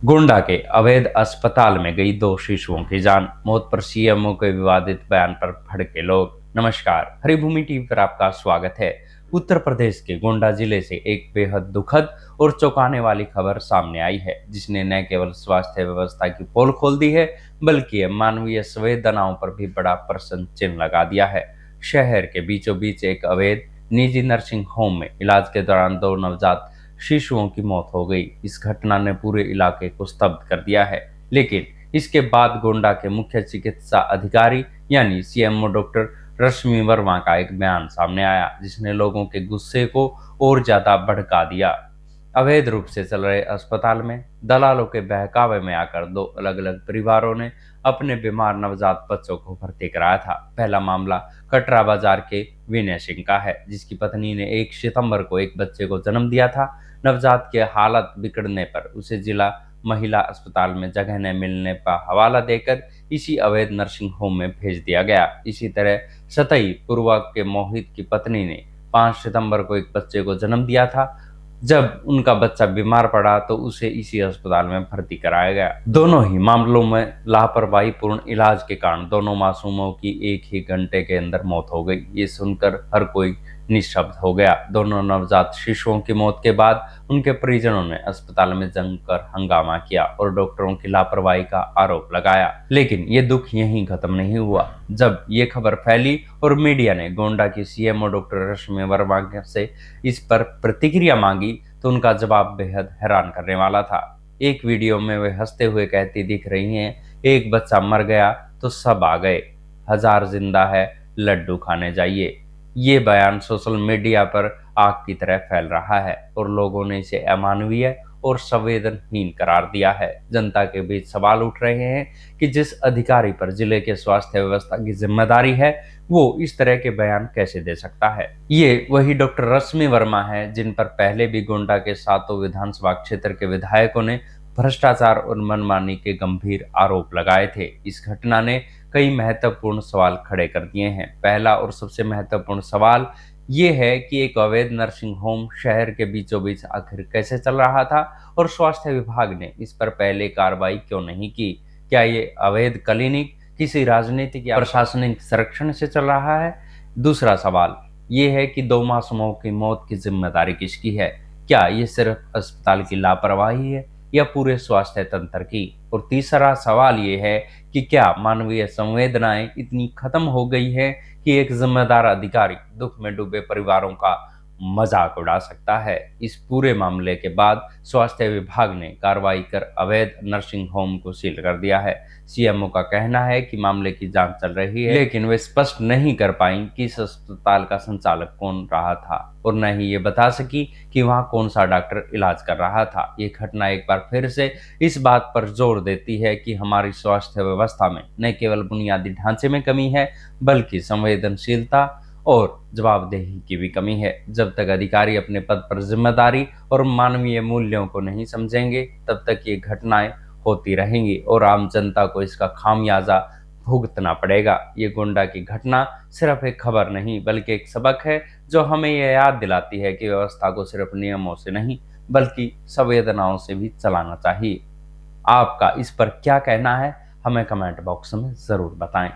गोंडा के अवैध अस्पताल में गई 2 शिशुओं की जान। मौत पर सीएमओ के विवादित बयान पर भड़के लोग। नमस्कार, हरिभूमि टीवी पर आपका स्वागत है। उत्तर प्रदेश के गोंडा जिले से एक बेहद दुखद और चौंकाने वाली खबर सामने आई है, जिसने न केवल स्वास्थ्य व्यवस्था की पोल खोल दी है, बल्कि मानवीय संवेदनाओं पर भी बड़ा प्रश्न चिन्ह लगा दिया है। शहर के बीचों बीच एक अवैध निजी नर्सिंग होम में इलाज के दौरान 2 नवजात शिशुओं की मौत हो गई। इस घटना ने पूरे इलाके को स्तब्ध कर दिया है, लेकिन इसके बाद गोंडा के मुख्य चिकित्सा अधिकारी यानी सीएमओ डॉक्टर रश्मि वर्मा का एक बयान सामने आया, जिसने लोगों के गुस्से को और ज्यादा भड़का दिया। अवैध रूप से चल रहे अस्पताल में दलालों के बहकावे में आकर 2 अलग-अलग परिवारों ने अपने बीमार नवजात बच्चों को भर्ती कराया था। पहला मामला कटरा बाजार के विनय सिंह का है, जिसकी पत्नी ने 1 सितंबर को एक बच्चे को जन्म दिया था। नवजात की हालत बिगड़ने पर उसे जिला महिला अस्पताल में जगह न मिलने पर हवाला देकर इसी अवैध नर्सिंग होम में भेज दिया गया। इसी तरह सतई पूर्वा के मोहित की पत्नी ने 5 सितंबर को एक बच्चे को जन्म दिया था। जब उनका बच्चा बीमार पड़ा तो उसे इसी अस्पताल में भर्ती कराया गया। दोनों ही मामलों में लापरवाही पूर्ण इलाज के कारण दोनों मासूमों की एक ही घंटे के अंदर मौत हो गई। ये सुनकर हर कोई निःशब्द हो गया। दोनों नवजात शिशुओं की मौत के बाद उनके परिजनों ने अस्पताल में जमकर हंगामा किया और डॉक्टरों की लापरवाही का आरोप लगाया। लेकिन ये दुख यहीं खत्म नहीं हुआ। जब ये खबर फैली और मीडिया ने गोंडा की सीएमओ डॉक्टर रश्मि वर्मा से इस पर प्रतिक्रिया मांगी, तो उनका जवाब बेहद हैरान करने वाला था। एक वीडियो में वे हंसते हुए कहती दिख रही हैं, एक बच्चा मर गया तो सब आ गए, 1000 जिंदा है, लड्डू खाने जाइए। ये बयान सोशल मीडिया पर आग की तरह फैल रहा है और लोगों ने इसे अमानवीय और संवेदनहीन करार दिया है। जनता के बीच सवाल उठ रहे हैं कि जिस अधिकारी पर जिले के स्वास्थ्य व्यवस्था की जिम्मेदारी है, वो इस तरह के बयान कैसे दे सकता है। ये वही डॉक्टर रश्मि वर्मा है जिन पर पहले भी गोंडा के 7 विधानसभा क्षेत्र के विधायकों ने भ्रष्टाचार और मनमानी के गंभीर आरोप लगाए थे। इस घटना ने कई महत्वपूर्ण सवाल खड़े कर दिए हैं। पहला और सबसे महत्वपूर्ण सवाल ये है कि एक अवैध नर्सिंग होम शहर के बीचों बीच आखिर कैसे चल रहा था और स्वास्थ्य विभाग ने इस पर पहले कार्रवाई क्यों नहीं की। क्या ये अवैध क्लिनिक किसी राजनीतिक या प्रशासनिक संरक्षण से चल रहा है? दूसरा सवाल ये है कि 2 मासूमों की मौत की जिम्मेदारी किसकी है? क्या ये सिर्फ अस्पताल की लापरवाही है या पूरे स्वास्थ्य तंत्र की? और तीसरा सवाल ये है कि क्या मानवीय संवेदनाएं इतनी खत्म हो गई है कि एक जिम्मेदार अधिकारी दुख में डूबे परिवारों का मजाक उड़ा सकता है? इस पूरे मामले के बाद स्वास्थ्य विभाग ने कार्रवाई कर अवैध नर्सिंग होम को सील कर दिया है। सीएमओ का कहना है कि मामले की जांच चल रही है, लेकिन वे स्पष्ट नहीं कर पाई कि इस अस्पताल का संचालक कौन रहा था और न ही ये बता सकी कि वहां कौन सा डॉक्टर इलाज कर रहा था। ये घटना एक बार फिर से इस बात पर जोर देती है कि हमारी स्वास्थ्य व्यवस्था में न केवल बुनियादी ढांचे में कमी है, बल्कि संवेदनशीलता और जवाबदेही की भी कमी है। जब तक अधिकारी अपने पद पर जिम्मेदारी और मानवीय मूल्यों को नहीं समझेंगे, तब तक ये घटनाएं होती रहेंगी और आम जनता को इसका खामियाजा भुगतना पड़ेगा। ये गोंडा की घटना सिर्फ एक खबर नहीं, बल्कि एक सबक है जो हमें यह याद दिलाती है कि व्यवस्था को सिर्फ नियमों से नहीं, बल्कि संवेदनाओं से भी चलाना चाहिए। आपका इस पर क्या कहना है, हमें कमेंट बॉक्स में जरूर बताएं।